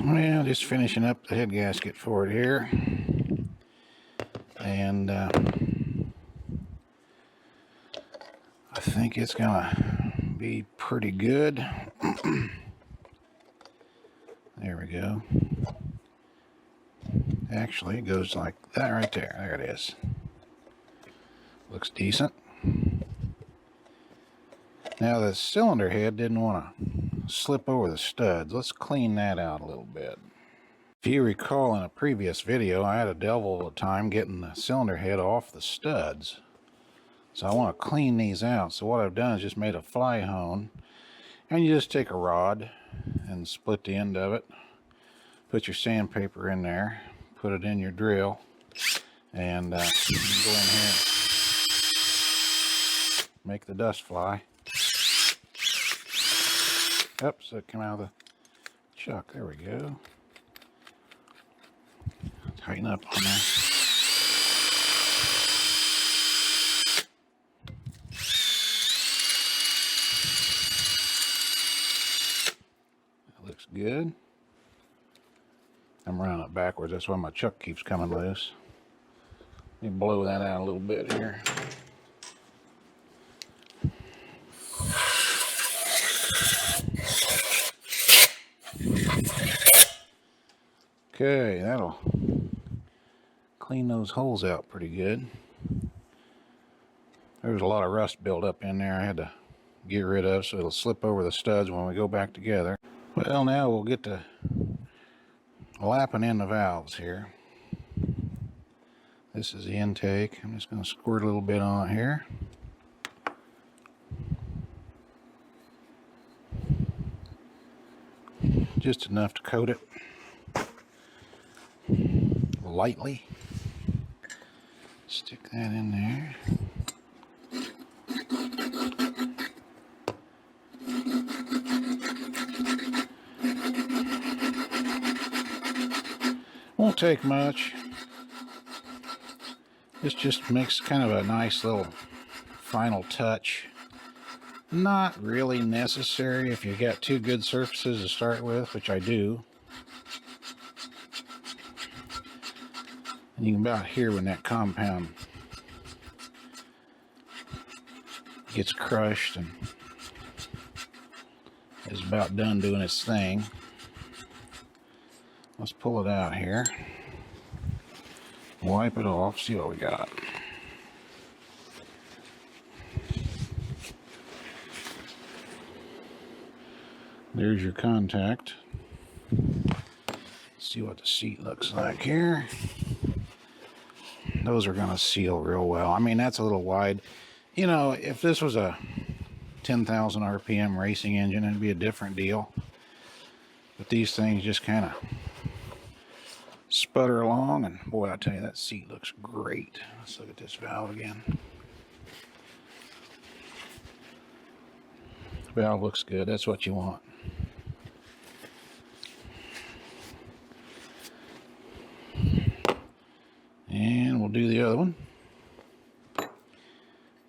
Well, just finishing up the head gasket for it here, and I think it's gonna be pretty good. There we go. Actually, it goes like that right there. There it is. Looks decent. Now the cylinder head didn't want to slip over the studs. Let's clean that out a little bit. If you recall in a previous video, I had a devil of a time getting the cylinder head off the studs. So I want to clean these out. So what I've done is just made a fly hone. And you just take a rod and split the end of it. Put your sandpaper in there. Put it in your drill. And you can go in here and make the dust fly. Oops, it came out of the chuck. There we go. Tighten up on that. That looks good. I'm running it backwards. That's why my chuck keeps coming loose. Let me blow that out a little bit here. Okay, that'll clean those holes out pretty good. There was a lot of rust built up in there I had to get rid of, so it'll slip over the studs when we go back together. Well, now we'll get to lapping in the valves here. This is the intake. I'm just going to squirt a little bit on it here. Just enough to coat it lightly. Stick that in there. Won't take much. This just makes kind of a nice little final touch. Not really necessary if you got two good surfaces to start with, which I do. And you can about hear when that compound gets crushed and is about done doing its thing. Let's pull it out here. Wipe it off, see what we got. There's your contact. Let's see what the seat looks like here. Those are gonna seal real well. I mean, that's a little wide. You know, if this was a 10,000 RPM racing engine, it'd be a different deal. But these things just kind of sputter along, and boy, I tell you, that seat looks great. Let's look at this valve again. The valve looks good. That's what you want. And we'll do the other one.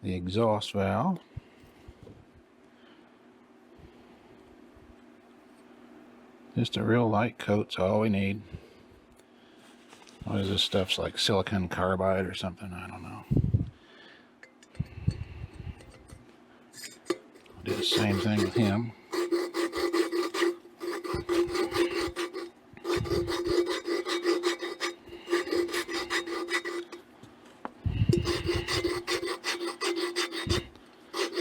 The exhaust valve. Just a real light coat's all we need. What is this stuff's like silicon carbide or something? I don't know. I'll do the same thing with him.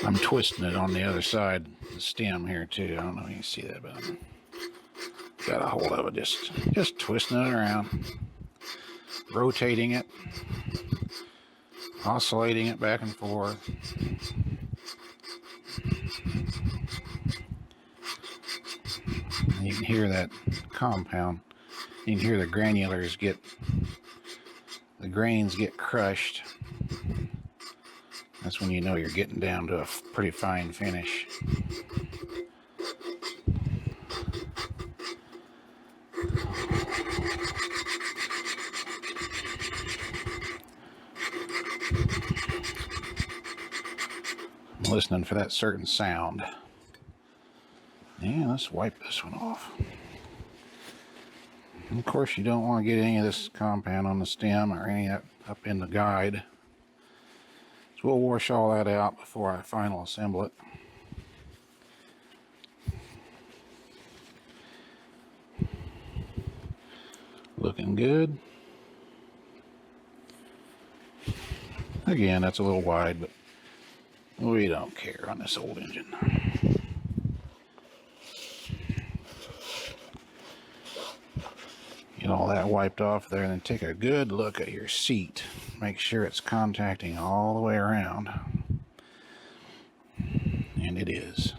I'm twisting it on the other side, the stem here too. I don't know if you can see that, but I've got a hold of it, just twisting it around, rotating it, oscillating it back and forth. And you can hear that compound. You can hear the granulars the grains get crushed. That's when you know you're getting down to a pretty fine finish. I'm listening for that certain sound. Yeah, let's wipe this one off. And of course, you don't want to get any of this compound on the stem or any of that up in the guide. So we'll wash all that out before I final assemble it. Looking good. Again, that's a little wide, but we don't care on this old engine. Get all that wiped off there, and then take a good look at your seat. Make sure it's contacting all the way around. And it is.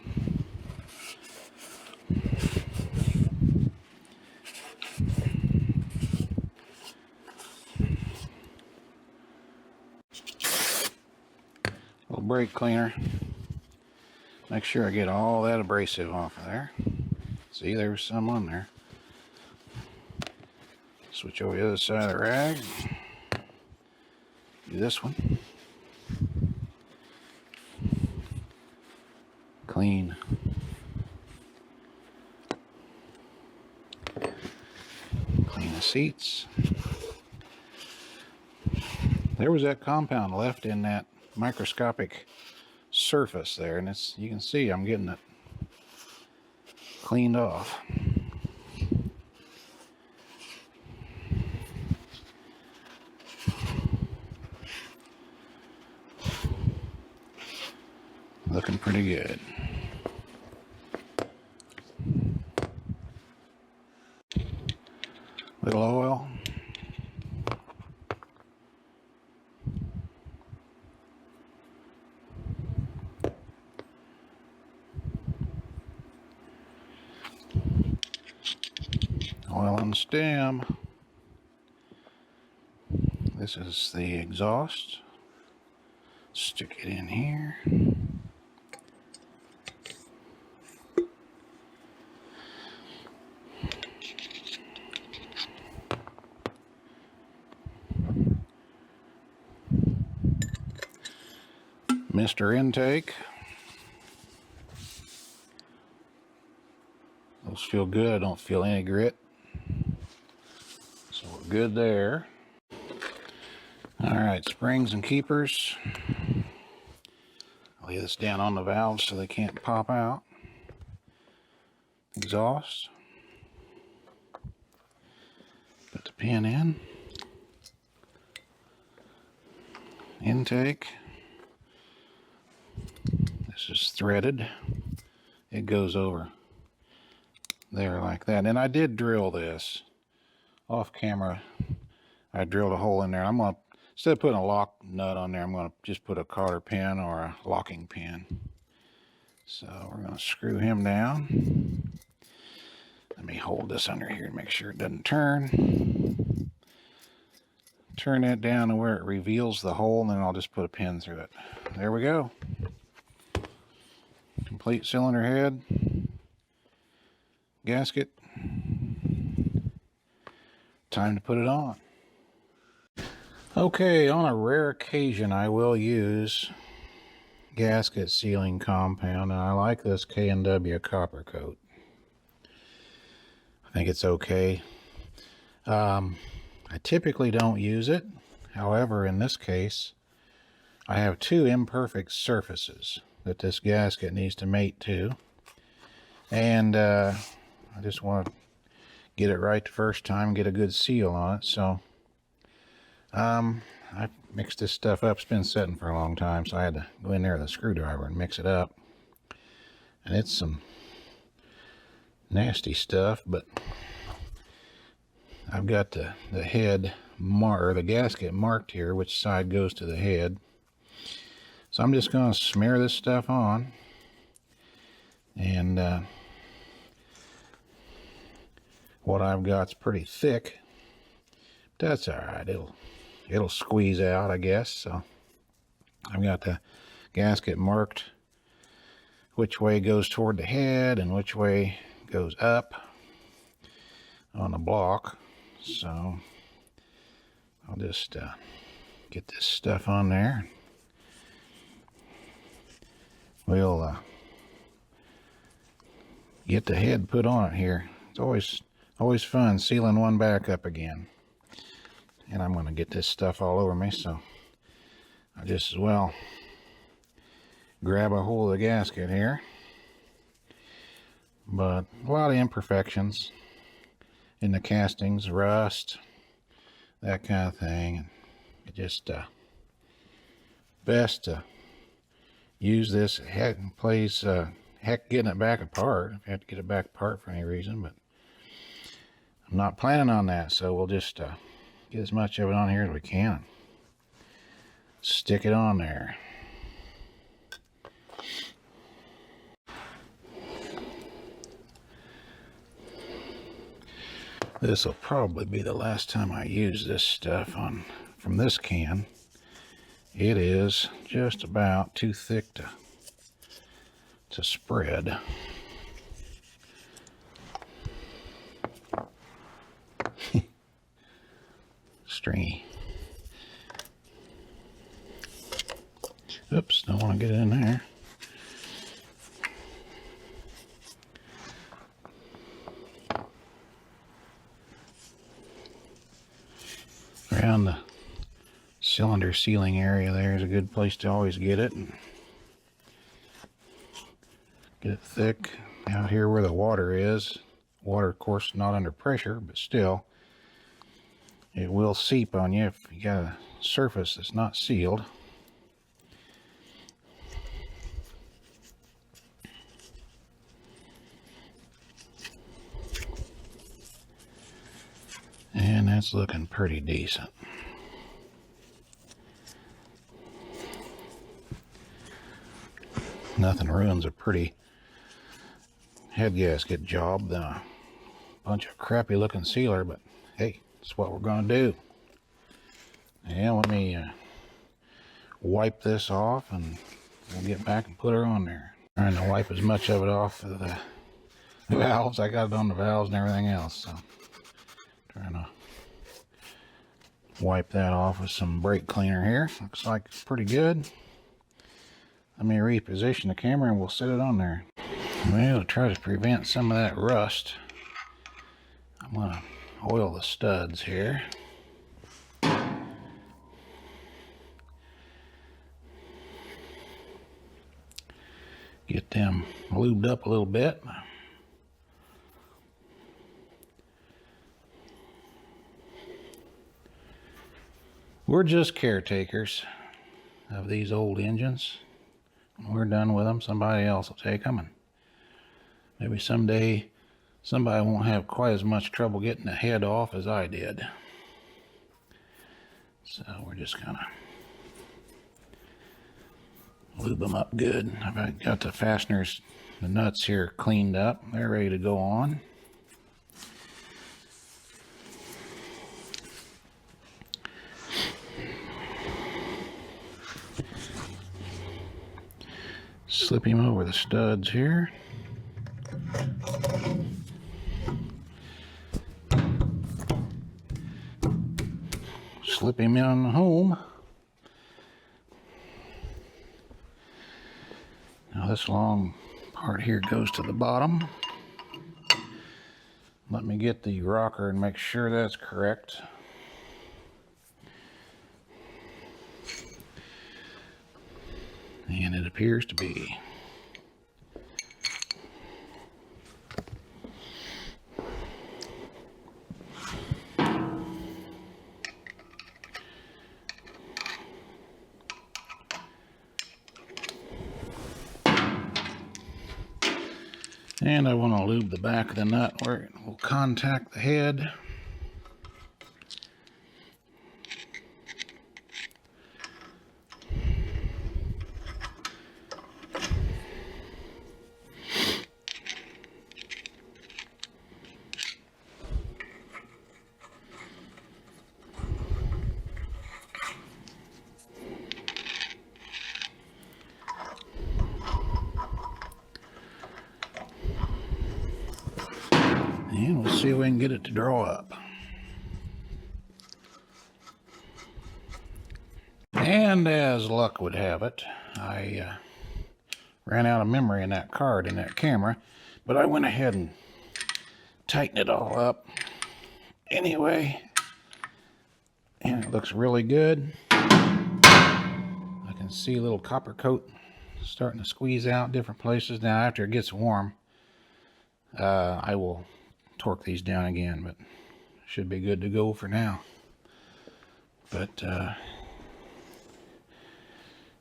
Little brake cleaner. Make sure I get all that abrasive off of there. See, there's some on there. Switch over the other side of the rag. Do this one. Clean. Clean the seats. There was that compound left in that microscopic surface there, and it's, you can see I'm getting it cleaned off. Looking pretty good. Little oil. Oil on the stem. This is the exhaust. Stick it in here. Mr. Intake. Those feel good. I don't feel any grit. So we're good there. Alright, springs and keepers. I'll lay this down on the valves so they can't pop out. Exhaust. Put the pin in. Intake. This is threaded. It goes over there like that. And I did drill this off camera. I drilled a hole in there. I'm going to, instead of putting a lock nut on there, I'm going to just put a cotter pin or a locking pin. So we're going to screw him down. Let me hold this under here to make sure it doesn't turn. Turn that down to where it reveals the hole, and then I'll just put a pin through it. There we go. Complete cylinder head. Gasket. Time to put it on. Okay, on a rare occasion I will use gasket sealing compound, and I like this K&W copper coat. I think it's okay. I typically don't use it. However, in this case, I have two imperfect surfaces that this gasket needs to mate to. And I just want to get it right the first time, get a good seal on it. So I mixed this stuff up. It's been sitting for a long time, so I had to go in there with a screwdriver and mix it up. And it's some nasty stuff, but I've got the head or the gasket marked here, which side goes to the head. So I'm just going to smear this stuff on, and what I've got's pretty thick. But that's all right. It'll squeeze out, I guess. So I've got the gasket marked which way goes toward the head and which way goes up on the block. So I'll just get this stuff on there. We'll get the head put on it here. It's always Always fun sealing one back up again. And I'm going to get this stuff all over me, so I just as well grab a hold of the gasket here. But a lot of imperfections in the castings, rust, that kind of thing. It just best to use this. Heck getting it back apart. If you have to get it back apart for any reason, but I'm not planning on that, so we'll just get as much of it on here as we can. Stick it on there. This will probably be the last time I use this stuff from this can. It is just about too thick to spread. Stringy. Oops, don't want to get it in there. Around the cylinder sealing area there is a good place to always get it. And get it thick. Out here where the water is. Water, of course, not under pressure, but still, it will seep on you if you got a surface that's not sealed. And that's looking pretty decent. Nothing ruins a pretty head gasket job than a bunch of crappy looking sealer, but hey, it's what we're going to do. And let me wipe this off and we'll get back and put her on there. Trying to wipe as much of it off of the valves. I got it on the valves and everything else, so trying to wipe that off with some brake cleaner here. Looks like it's pretty good. Let me reposition the camera and we'll set it on there. Well, to try to prevent some of that rust, I'm going to oil the studs here. Get them lubed up a little bit. We're just caretakers of these old engines. When we're done with them, somebody else will take them, and maybe someday somebody won't have quite as much trouble getting the head off as I did. So we're just gonna lube them up good. I've got the fasteners, the nuts here cleaned up. They're ready to go on. Slip him over the studs here. Slip him in home. Now this long part here goes to the bottom. Let me get the rocker and make sure that's correct. And it appears to be. And I want to lube the back of the nut where it will contact the head. And we'll see if we can get it to draw up. And as luck would have it, I ran out of memory in that card in that camera, but I went ahead and tighten it all up anyway. And it looks really good. I can see a little copper coat starting to squeeze out different places. Now after it gets warm, I will torque these down again, but should be good to go for now. But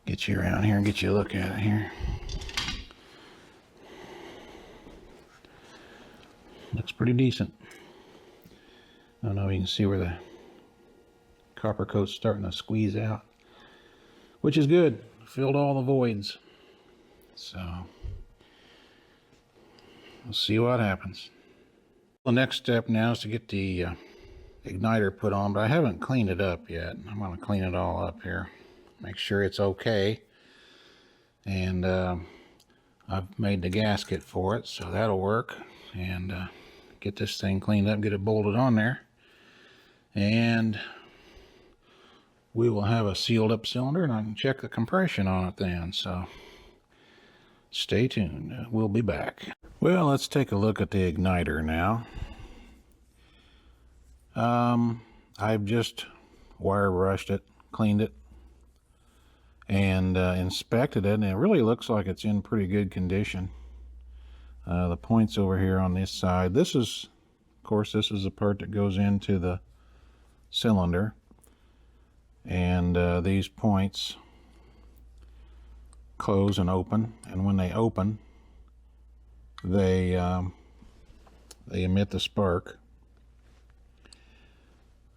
get you around here and get you a look at it here. Looks pretty decent. I don't know if you can see where the copper coat's starting to squeeze out, which is good. Filled all the voids. So we'll see what happens. The next step now is to get the igniter put on, but I haven't cleaned it up yet. I'm going to clean it all up here, make sure it's okay. And I've made the gasket for it, so that'll work. And get this thing cleaned up, get it bolted on there, and we will have a sealed up cylinder, and I can check the compression on it then. So stay tuned, we'll be back. Well, let's take a look at the igniter now. I've just wire brushed it, cleaned it, and inspected it, and it really looks like it's in pretty good condition. The points over here on this side, this is, of course, this is the part that goes into the cylinder, and these points close and open, and when they open, they emit the spark.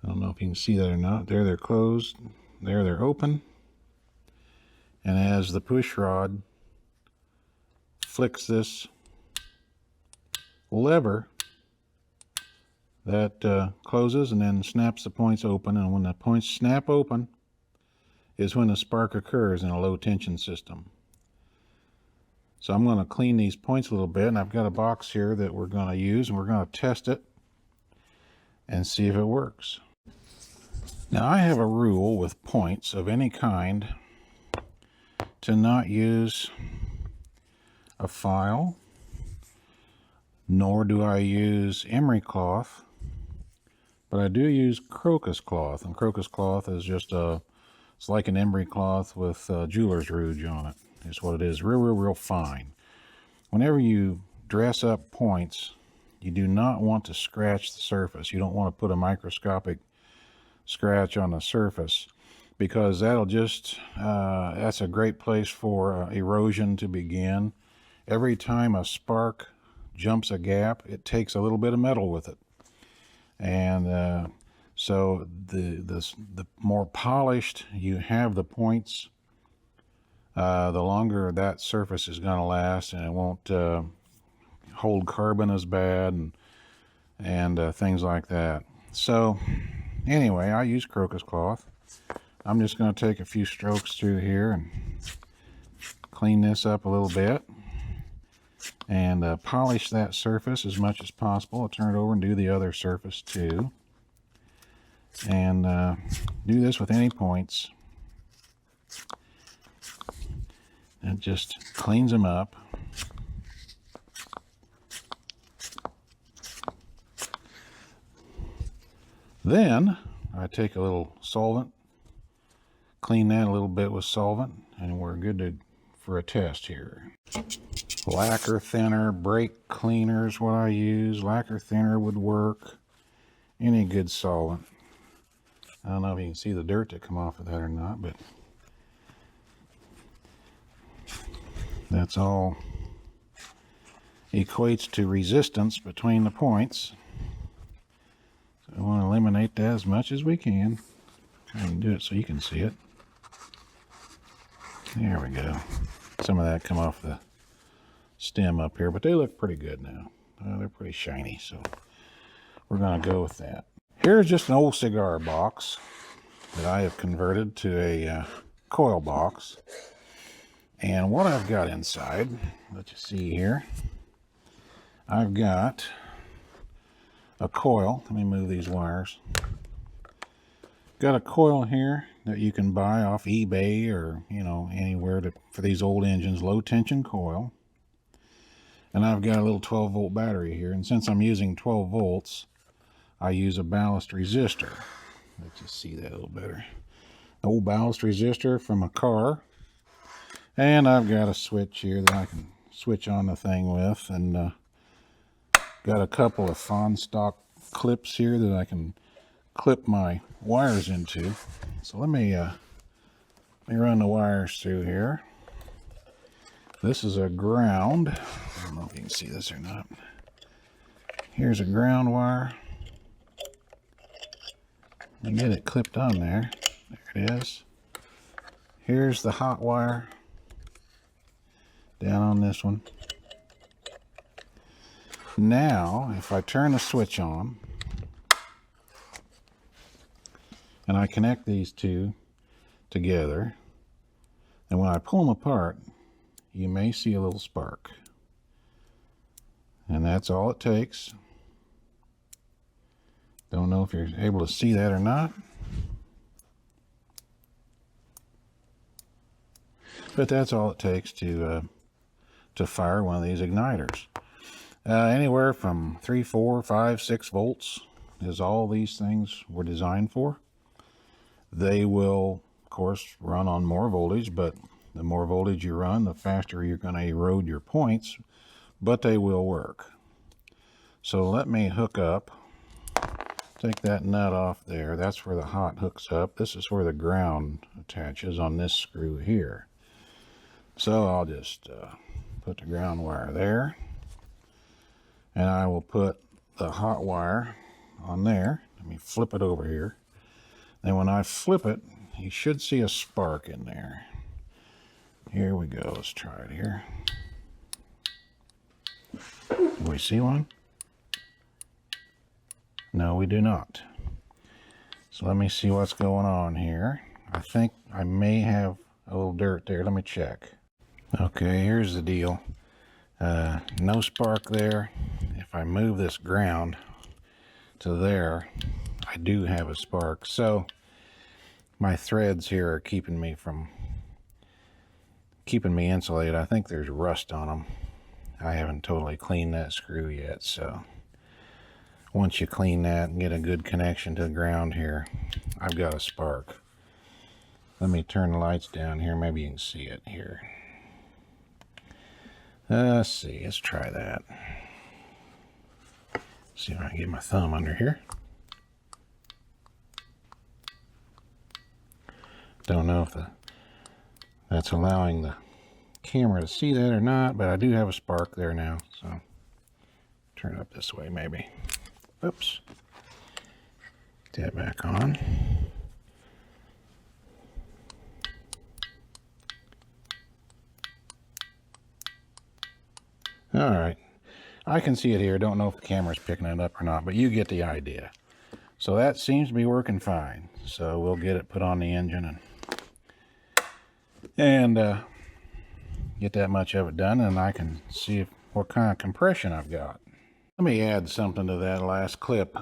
I don't know if you can see that or not. There they're closed, there they're open, and as the push rod flicks this lever, that closes and then snaps the points open, and when the points snap open is when the spark occurs in a low tension system. So I'm going to clean these points a little bit, and I've got a box here that we're going to use, and we're going to test it and see if it works. Now I have a rule with points of any kind to not use a file, nor do I use emery cloth, but I do use crocus cloth, and crocus cloth is just it's like an emery cloth with jeweler's rouge on it. Is what it is, real fine. Whenever you dress up points, you do not want to scratch the surface. You don't want to put a microscopic scratch on the surface, because that'll just that's a great place for erosion to begin. Every time a spark jumps a gap, it takes a little bit of metal with it, and so the more polished you have the points, the longer that surface is going to last, and it won't hold carbon as bad, and things like that. So anyway, I use crocus cloth. I'm just going to take a few strokes through here and clean this up a little bit, and polish that surface as much as possible. I'll turn it over and do the other surface too, and do this with any points. It just cleans them up. Then I take a little solvent, clean that a little bit with solvent, and we're good for a test here. Lacquer thinner, brake cleaner is what I use. Lacquer thinner would work. Any good solvent. I don't know if you can see the dirt that come off of that or not, but that's all equates to resistance between the points. So we want to eliminate that as much as we can. Try and do it so you can see it. There we go. Some of that come off the stem up here, but they look pretty good now. They're pretty shiny, so we're going to go with that. Here's just an old cigar box that I have converted to a coil box. And what I've got inside, let you see here, I've got a coil. Let me move these wires. Got a coil here that you can buy off eBay or, you know, anywhere for these old engines, low tension coil. And I've got a little 12-volt battery here, and since I'm using 12 volts, I use a ballast resistor. Let's just see that a little better. Old ballast resistor from a car. And I've got a switch here that I can switch on the thing with, and got a couple of Fon stock clips here that I can clip my wires into. So let me run the wires through here. This is a ground. I don't know if you can see this or not. Here's a ground wire. Let me get it clipped on there. There it is. Here's the hot wire down on this one. Now, if I turn the switch on and I connect these two together, and when I pull them apart, you may see a little spark. And that's all it takes. Don't know if you're able to see that or not. But that's all it takes to fire one of these igniters. Anywhere from 3, 4, 5, 6 volts is all these things were designed for. They will, of course, run on more voltage, but the more voltage you run, the faster you're going to erode your points, but they will work. So let me hook up, take that nut off there. That's where the hot hooks up. This is where the ground attaches on this screw here. So I'll just put the ground wire there, and I will put the hot wire on there. Let me flip it over here. And when I flip it, you should see a spark in there. Here we go. Let's try it here. Do we see one? No, we do not. So let me see what's going on here. I think I may have a little dirt there. Let me check. Okay, here's the deal. No spark there. If I move this ground to there, I do have a spark. So my threads here are keeping me insulated. I think there's rust on them. I haven't totally cleaned that screw yet, so once you clean that and get a good connection to the ground here, I've got a spark. Let me turn the lights down here. Maybe you can see it here. Let's see. Let's try that. See if I can get my thumb under here. Don't know if that's allowing the camera to see that or not, but I do have a spark there now. So turn it up this way maybe. Oops. Get that back on. All right. I can see it here. Don't know if the camera's picking it up or not, but you get the idea. So that seems to be working fine. So we'll get it put on the engine and get that much of it done, and I can see what kind of compression I've got. Let me add something to that last clip.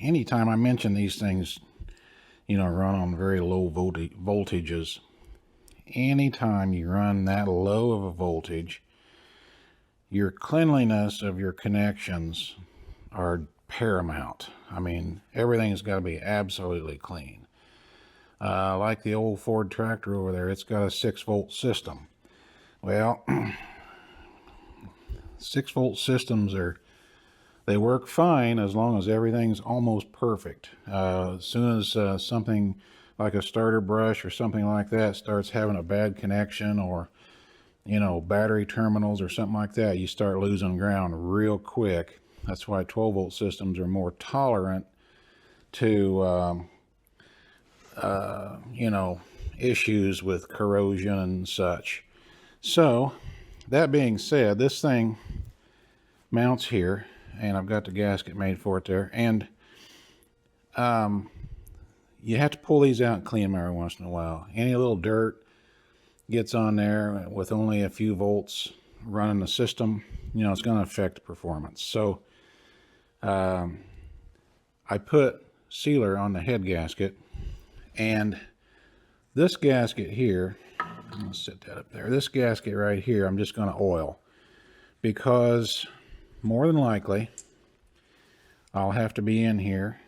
Anytime I mention these things, run on very low voltages, anytime you run that low of a voltage, your cleanliness of your connections are paramount. I mean, everything's got to be absolutely clean. Like the old Ford tractor over there, it's got a 6-volt system. Well, 6-volt systems they work fine as long as everything's almost perfect. As soon as something like a starter brush or something like that starts having a bad connection, or battery terminals or something like that, you start losing ground real quick. That's why 12-volt systems are more tolerant to issues with corrosion and such. So that being said, this thing mounts here, and I've got the gasket made for it there, and you have to pull these out and clean them every once in a while. Any little dirt gets on there with only a few volts running the system, it's going to affect the performance. So I put sealer on the head gasket, and this gasket here, I'm going to set that up there. This gasket right here, I'm just going to oil, because more than likely I'll have to be in here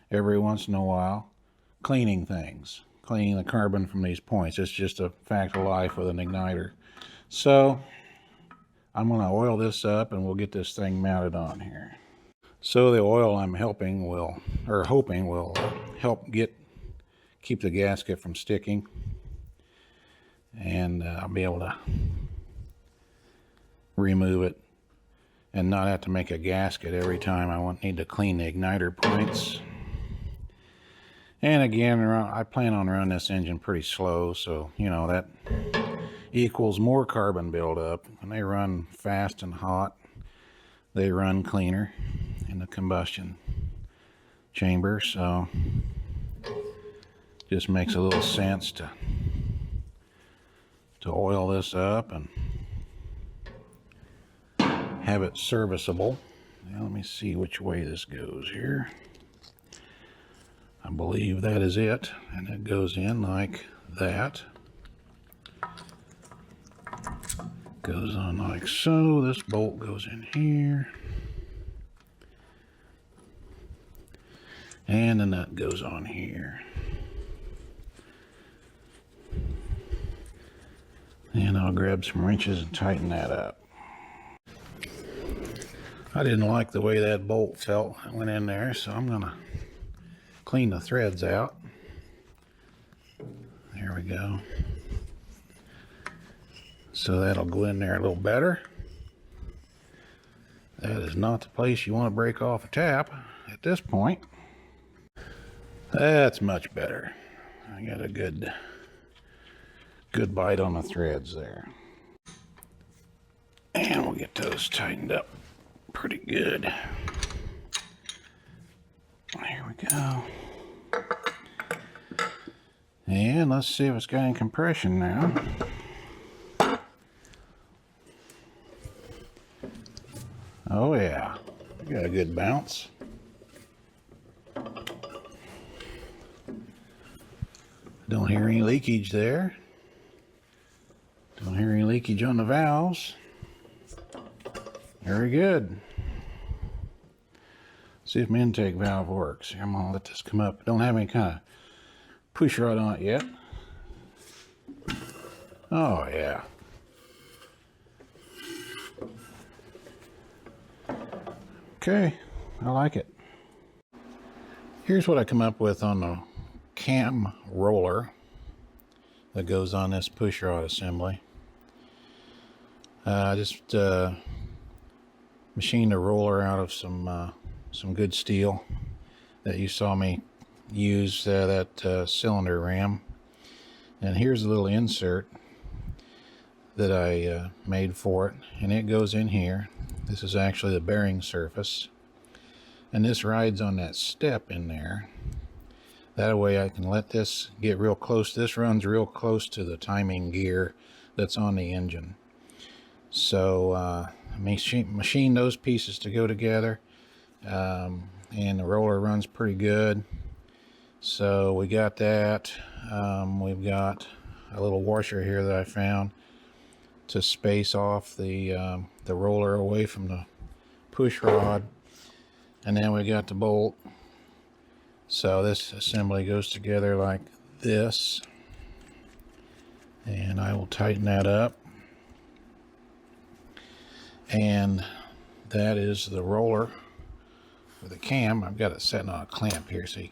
every once in a while cleaning things, cleaning the carbon from these points. It's just a fact of life with an igniter. So I'm going to oil this up and we'll get this thing mounted on here. So the oil I'm hoping will help keep the gasket from sticking, and I'll be able to remove it and not have to make a gasket every time I need to clean the igniter points. And again, I plan on running this engine pretty slow, so you know that equals more carbon buildup. When they run fast and hot, they run cleaner in the combustion chamber, so just makes a little sense to oil this up and have it serviceable. Now let me see which way this goes here. I believe that is it, and it goes in like that. Goes on like so. This bolt goes in here, and the nut goes on here. And I'll grab some wrenches and tighten that up. I didn't like the way that bolt felt that went in there, so I'm gonna clean the threads out. There we go. So that'll go in there a little better. That is not the place you want to break off a tap at this point. That's much better. I got a good bite on the threads there. And we'll get those tightened up pretty good. There we go. And let's see if it's got any compression now. Oh yeah, got a good bounce. Don't hear any leakage there. Don't hear any leakage on the valves. Very good. See if my intake valve works. I'm gonna let this come up. Don't have any kind of push rod on it yet. Oh yeah. Okay, I like it. Here's what I come up with on the cam roller that goes on this push rod assembly. Just machined a roller out of some good steel that you saw me use that cylinder ram. And here's a little insert that I made for it, and it goes in here. This is actually the bearing surface, and this rides on that step in there. That way I can let this get real close. This runs real close to the timing gear that's on the engine. So machine those pieces to go together, and the roller runs pretty good. So we got that. We've got a little washer here that I found to space off the roller away from the push rod, and then we got the bolt. So this assembly goes together like this, and I will tighten that up. And that is the roller for the cam. I've got it sitting on a clamp here so you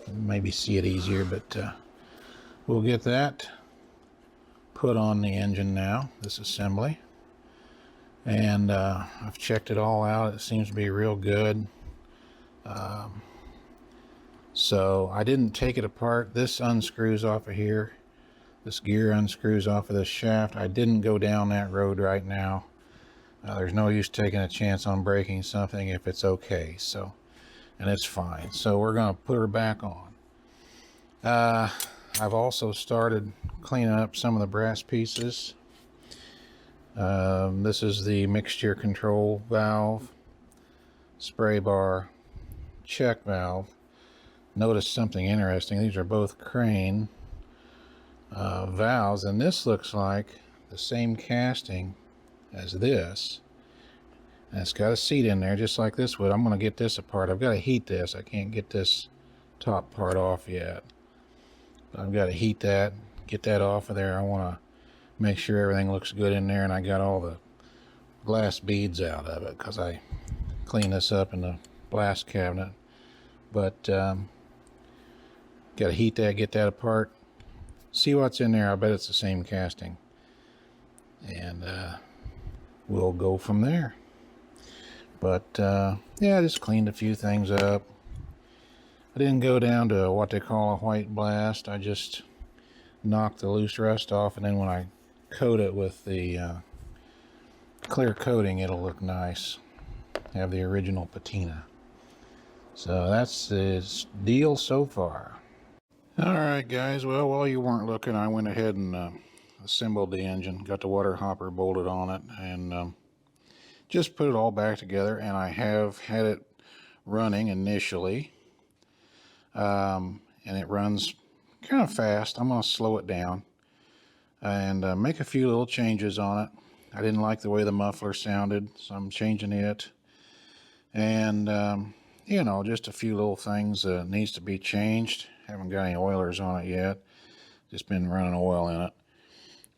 can maybe see it easier, but we'll get that put on the engine now, this assembly. And I've checked it all out. It seems to be real good. So I didn't take it apart. This unscrews off of here. This gear unscrews off of this shaft. I didn't go down that road right now. There's no use taking a chance on breaking something if it's okay. So, and it's fine. So we're going to put her back on. I've also started cleaning up some of the brass pieces. This is the mixture control valve, spray bar, check valve. Notice something interesting. These are both crane valves, and this looks like the same casting as this. And it's got a seat in there just like this would. I'm going to get this apart. I've got to heat this. I can't get this top part off yet. But I've got to heat that, get that off of there. I want to make sure everything looks good in there, and I got all the glass beads out of it because I cleaned this up in the blast cabinet. But got to heat that, get that apart, see what's in there. I bet it's the same casting, and we'll go from there. But yeah, I just cleaned a few things up. I didn't go down to what they call a white blast. I just knocked the loose rust off, and then when I coat it with the clear coating, it'll look nice. Have the original patina. So that's the deal so far. Alright guys, well, while you weren't looking, I went ahead and assembled the engine, got the water hopper bolted on it, and just put it all back together. And I have had it running initially, and it runs kind of fast. I'm going to slow it down and make a few little changes on it. I didn't like the way the muffler sounded, so I'm changing it. And you know, just a few little things needs to be changed. Haven't got any oilers on it yet, just been running oil in it.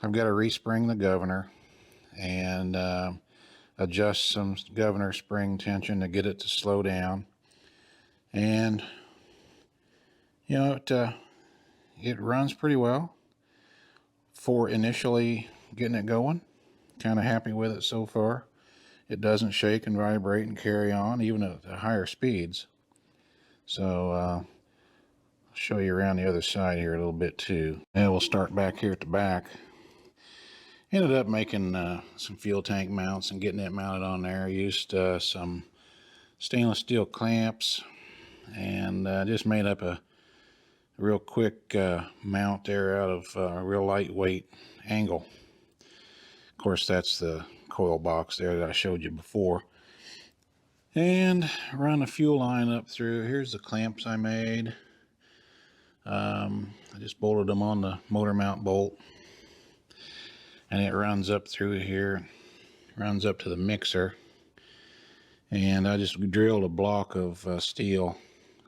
I've got to respring the governor and adjust some governor spring tension to get it to slow down. And you know, it runs pretty well for initially getting it going. Kind of happy with it so far. It doesn't shake and vibrate and carry on even at the higher speeds. So I'll show you around the other side here a little bit too. And we'll start back here at the back. Ended up making some fuel tank mounts and getting it mounted on there. Used some stainless steel clamps and just made up a real quick mount there out of a real lightweight angle. Of course, that's the coil box there that I showed you before. And run a fuel line up through. Here's the clamps I made. I just bolted them on the motor mount bolt. And it runs up through here, runs up to the mixer. And I just drilled a block of steel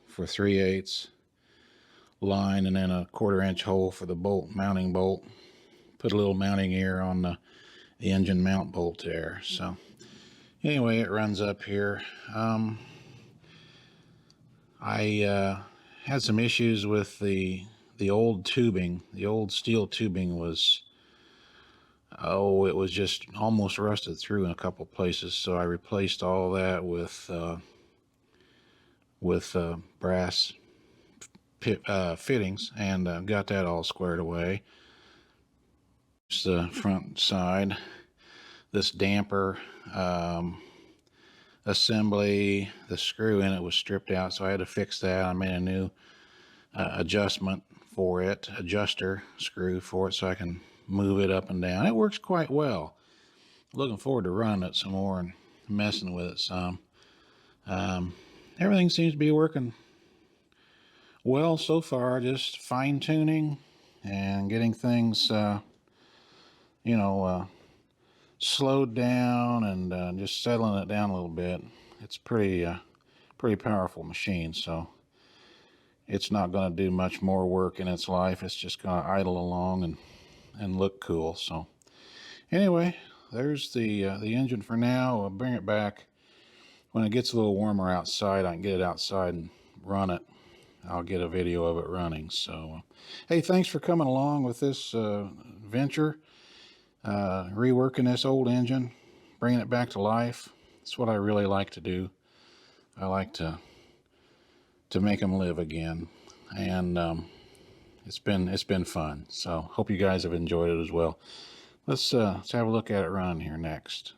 for 3/8 line and then a 1/4 inch hole for the bolt, mounting bolt. Put a little mounting ear on the engine mount bolt there. So anyway, it runs up here. I had some issues with the old tubing. The old steel tubing was, it was just almost rusted through in a couple places. So I replaced all that with brass fittings and got that all squared away. Just the front side. This damper assembly, the screw in it was stripped out, so I had to fix that. I made a new adjustment for it, adjuster screw for it, so I can move it up and down. It works quite well. Looking forward to running it some more and messing with it some. Everything seems to be working well so far, just fine-tuning and getting things you know, slowed down and just settling it down a little bit. It's pretty powerful machine, so it's not going to do much more work in its life. It's just going to idle along and look cool. So anyway, there's the engine for now. I'll bring it back when it gets a little warmer outside. I can get it outside and run it. I'll get a video of it running. So hey, thanks for coming along with this venture. Reworking this old engine, bringing it back to life. It's what I really like to do. I like to make them live again, and it's been fun. So hope you guys have enjoyed it as well. Let's have a look at it run here next.